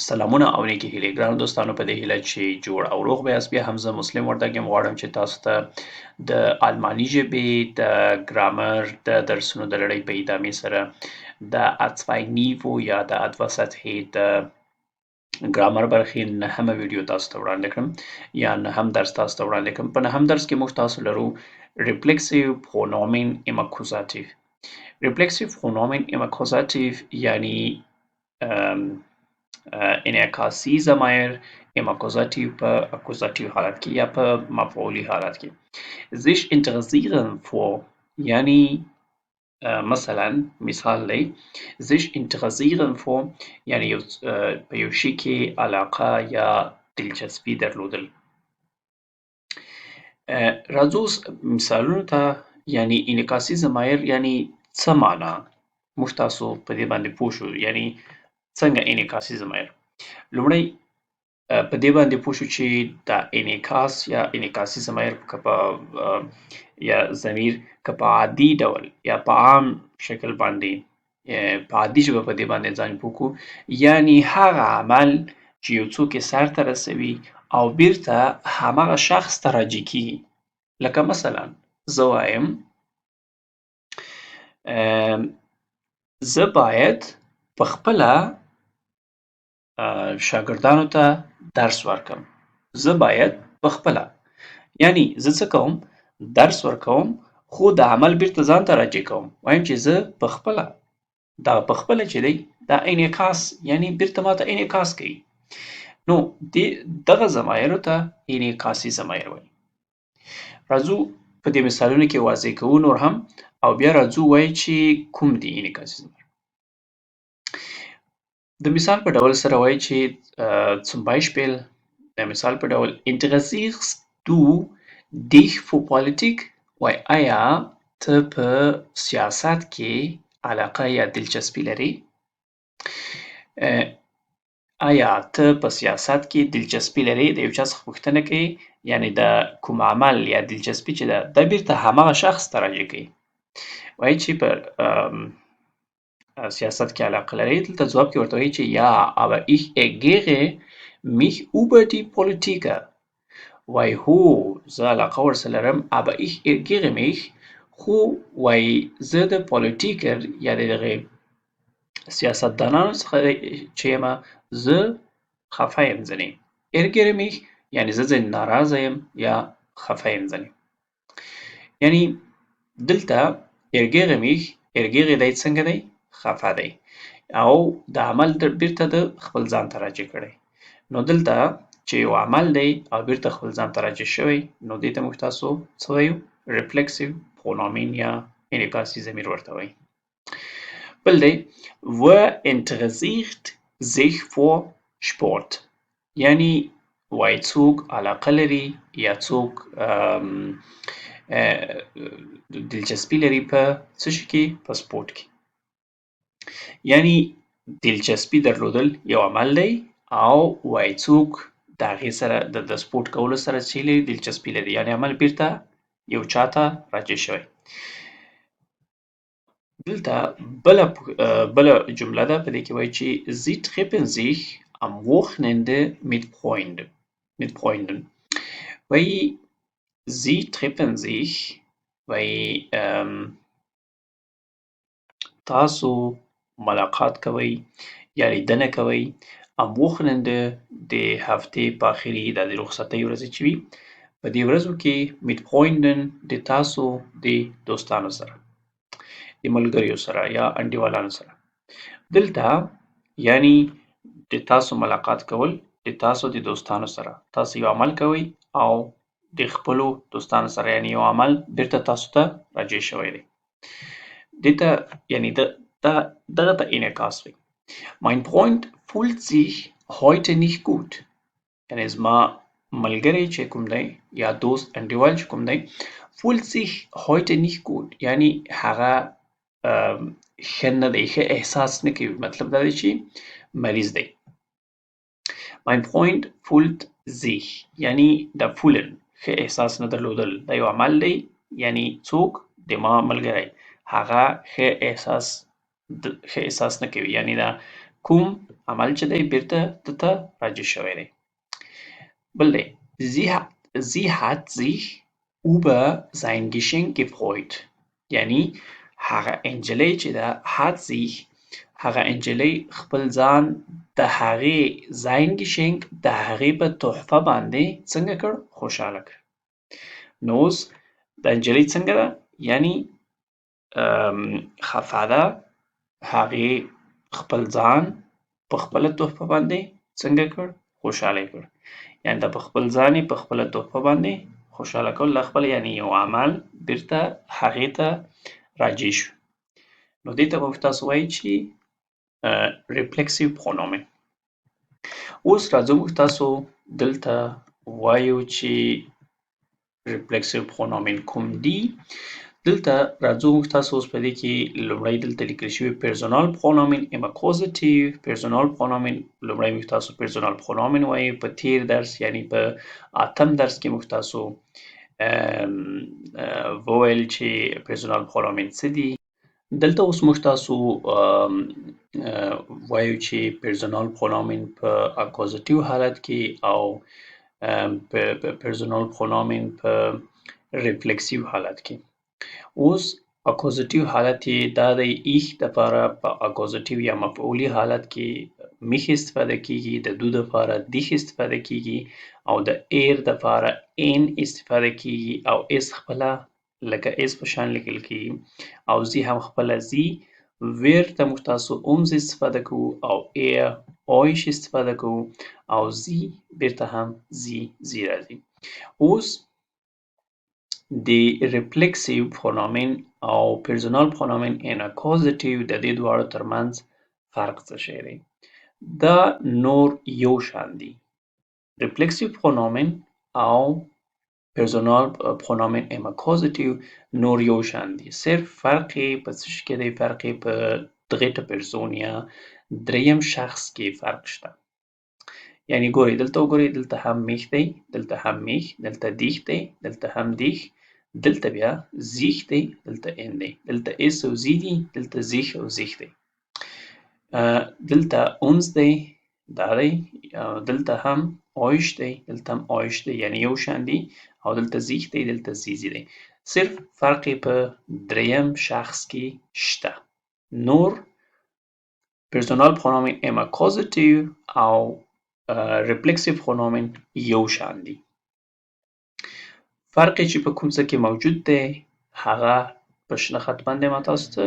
سلامونه او نیکې هیلې ګرانو دوستانو په دې هیله چې جوړ او روغ به یاست. بیا هم زه مسلم وردګ یم. غواړم چې تاسو ته د آلماني ژبې د ګرامر د درسونو د لړۍ په ادامې سره د A2 نیوو یا د A2 سطحې د ګرامر برخې نهمه ویډیو تاسو ته وړاندې کړم یا نهم درس تاسو ته وړاندې کړم. په نهم درس کې موږ تاسو لرو reflexive pronomen im Akkusativ. reflexive pronomen im Akkusativ یعنی انعکاسي ضمایر im Akkusativ په اکوزاتیو حالت کې یا په مفعولي حالت کې. sich interessieren für یعنی مثلا مثال دی sich interessieren für یعنی په یو شي کې علاقه یا دلچسپي درلودل. راځو مثالونو ته. یعنی انعکاسي ضمایر یعنی څه معنا موږ تاسو په دې باندې پوه شو. یعنی څنګه انعکاسي ضمایر. لومړی په دې باندې پوه شو چې دا انعکاس یا انعکاسي ضمایر یا ضمیر که په عادي ډول یا په عام شکل باندې په عادي ژبه په دې باندې ځان پوه کړو. یعنی هغه عمل چې یو څوک یې سرته رسوي او بیرته هماغه شخص ته راجع کیږي. لکه مثلا زه وایم زه باید په خپله شاګردانو ته درس ورکړم. زه باید په خپله یعنی زه څه کوم درس ورکوم خو د عمل بیرته ځان ته راجع کوم. وایم چې زه په خپله دا په خپله چې دی دا انعکاس یعنی بیرته ماته انعکاس کوي. نو دغه ضمایرو ته انعکاسي ضمایر وایي. راځو په دې مثالونو کې واضح کوو نور هم او بیا راځو وایو چې کوم دي انعکاسي ضمایر. د مثال په ډول سره وایي چې zum Beispiel د مثال په ډول Interessierst du dich für Politik؟ وایي آیا ته په سیاست کې علاقه یا دلچسپي لرې؟ آیا ته په سیاست کې دلچسپي لرې؟ د یو چا څخه پوښتنه کوي یعنی د کوم عمل یا دلچسپي چې ده دا بیرته هماغه شخص ته راجع کوي. وایي چې په سیاست کې علاقه لري. دلته ځواب کې ورته وایي چې ja aber ich ärgere mich über die Politiker. وایي هو زه علاقه ورسره لرم aber ich ärgere mich خو وایي زه د پولیټیکر یا د دغې سیاستدانانو څخه چې یم زه خفه یم ځینې. ärgere mich یعنی زه ځینې ناراضه یم یا خفه یم ځینې. یعنی دلته ärgere mich ärgere دی څنګه دی خفه دی او د عمل بیرته د خپل ځان ته راجع کړی. نو دلته چې یو عمل دی او بیرته خپل ځان ته راجع شوی نو دې ته موږ تاسو څه وایو reflexive pronomen یا انعکاسي ضمیر ورته وایي. بل دی wer interessiert sich für Sport یعنی وایي څوک علاقه لري یا څوک دلچسپي لري په څه شي کې په سپورت کې. یعنی دلچسپي درلودل یو عمل دی او وایي څوک د هغې سره د سپورت کولو سره چې لري دلچسپي لري یعنی عمل بیرته یو چاته راجع شوی. دلته بله جمله ده په دې کې وایي چې sie treffen sich am Wochenende mit Freunden. وایي sie treffen sich وایي تاسو ملاقات کوئ یا لیدنه کوئ am Wochenende د هفتې په آخري دا د رخصتۍ ورځې چې وي په دې ورځو کې mit Freunden د تاسو د دوستانو سره د ملګریو سره یا انډیوالانو سره. دلته یعنی د تاسو ملاقات کول د تاسو د دوستانو سره تاسو یو عمل کوئ او د خپلو دوستانو سره یعنی یو عمل بیرته تاسو ته راجع شوی دی. دته یعنی دغه ته انعکاس وي. Mein Freund fühlt sich heute nicht gut یعنی زما ملګری چې کوم دی یا دوست انډیوال چې کوم دی fühlt sich heute nicht gut یعنی هغه ښه نه دی ښه احساس نه کوي. مطلب دا دی چې مریض دی. Mein Freund fühlt sich یعنی د fühlen ښه احساس نه درلودل دا یو عمل دی یعنی څوک د ما ملګری هغه ښه احساس نه کوي یعنی دا کوم عمل چې دی بیرته دته راجع شوی دی. بل دی sie hat sich über sein Geschenk gefreut. یعنی هغه انجلۍ چې ده hat sich هغه انجلۍ خپل ځان د هغې sein Geschenk د هغې په تحفه باندې څنګه کړ؟ خوشحاله کړ. نو اوس د انجلۍ څنګه ده؟ یعنی خفه ده، هغې خپل ځان په خپله تحفه باندې څنګه کړ؟ خوشحاله کړ. یعنی دا په خپل ځان یې په خپله تحفه باندې خوشحاله کول د خپل یعنی یو عمل بیرته هغې ته راجع شو. نو دې ته به تاسو وایي چې reflexive pronomen. اوس راځو موږ تاسو دلته وایو چې reflexive pronomen کوم دي. دلته راځو موږ تاسو اوس په دې کې لومړی دلته لیکل شوي personal pronomen am accusative. personal pronomen لومړی موږ تاسو personal pronomen وایو. په تیر درس یعنی په 8م درس کې موږ تاسو وویل چې personal pronomen څه دي. دلته اوس موږ تاسو وایو چې personal pronomen په accusative حالت کې او personal pronomen په reflexive حالت کې. اوس accusative حالت یې دا دی ich دپاره په accusative یا مفعولي حالت کې mich استفاده کیږي، د دو دپاره dich استفاده کیږي او د ایر دپاره ان استفاده کیږي او اس خپله لکه اس په شان لیکل کیږي او زی هم خپله زی. ویر ته موږ تاسو اومز استفاده کوو او ایر اویش استفاده کوو او زی بیرته هم زی راځي. اوس د reflexive pronomen او personal pronomen and accusative د دې دواړو ترمنځ فرق څه شی دی؟ دا نور یو شان دي. reflexive pronomen او personal pronomen and accusative نور یو شان دي. صرف فرق یې په څه شي کې دی؟ فرق یې په dritte Person یا دریم شخص کې فرق شته. یعنی ګورئ دلته وګورئ، دلته هم mich دی، دلته هم mich، دلته dich دی، دلته هم dich، دلته بیا sich دی، دلته n دی، دلته es او sie دي، دلته sich او sich دی. دلته uns دی، دا دی، دلته هم euch دی، دلته هم euch دی، یعنی یو شان دي او دلته sich دی، دلته sie دی. صرف فرق په دریم شخص کې شته. نور personal pronomen am accusative او reflexive pronomen یو شان دي. فرق چې په کوم څه کې موجود دی هغه په شنه خط باندې ما تاسو ته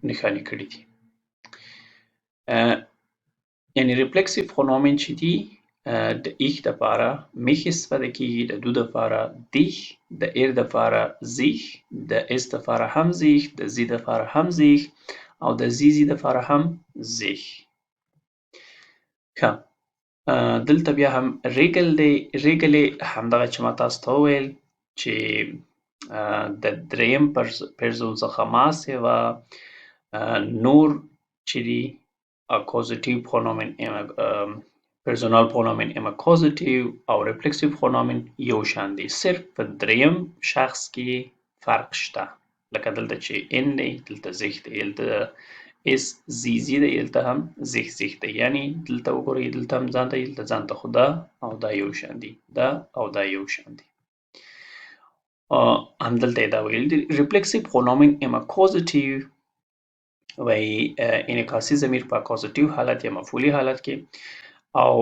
نښانې کړي دي. یعنی reflexive pronomen چې دي د ich دپاره mich استفاده کیږي، د دو دپاره dich، د er دپاره sich، د es دپاره هم sich، د sie دپاره هم sich او د sie دپاره هم sich. ښه، دلته بیا هم ریګل دی. ریګل همدغه چې ما تاسو ته وویل چې د دریم پرسون څخه ما سوه نور چې دي accusative pronomen personal pronomen am accusative او reflexive pronomen یو شان دي. صرف په دریم شخص کې فرق شته. لکه دلته چې n دی، دلته sich دی، دلته es sie دی، دلته هم sich دی. یعنی دلته وګورئ دلته هم ځان ته، دلته ځان ته، خو دا او دا یو شان دي، دا او دا یو شان دي. همدلته یې دا ویل دي reflexive pronomen am accusative وایي انعکاسي ضمیر په accusative حالت یا مفعولي حالت کې او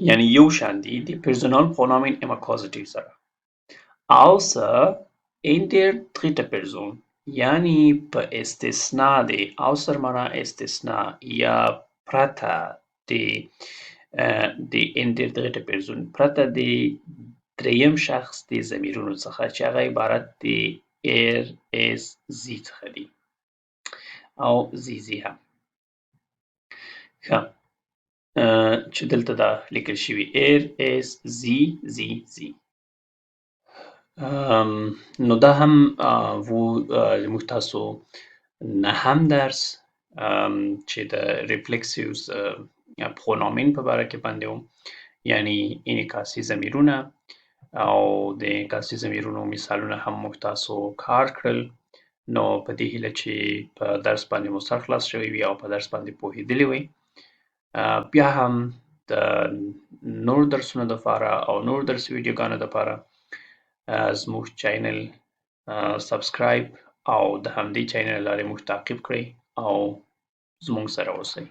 یعنی یو شان دي د personal pronomen am accusative سره. außer in der dritte Person یعنی په استثنا دی. außer معنا استثنا یا پرته د in der dritte Person پرته د دریم شخص د ضمیرونو څخه چې هغه عبارت د er es sie څخه دي او sie هم. ښه، چې دلته دا لیکل شوي er es sie. نو دا هم موږ تاسو نهم درس چې د reflexive pronomen په باره کې باندې و، یعنی انعکاسي ضمیرونه او د انعکاسي ضمیرونو مثالونه هم موږ تاسو کار کړل. نو په دې هیله چې په درس باندې مو سر خلاص شوی وي او په درس باندې پوهېدلي وئ. بیا هم د نورو درسونو دپاره او نورو درسي ویډیوګانو دپاره زموږ چینل سبسکرایب او د همدې چینل له لارې موږ تعقیب کړئ او زموږ سره اوسئ.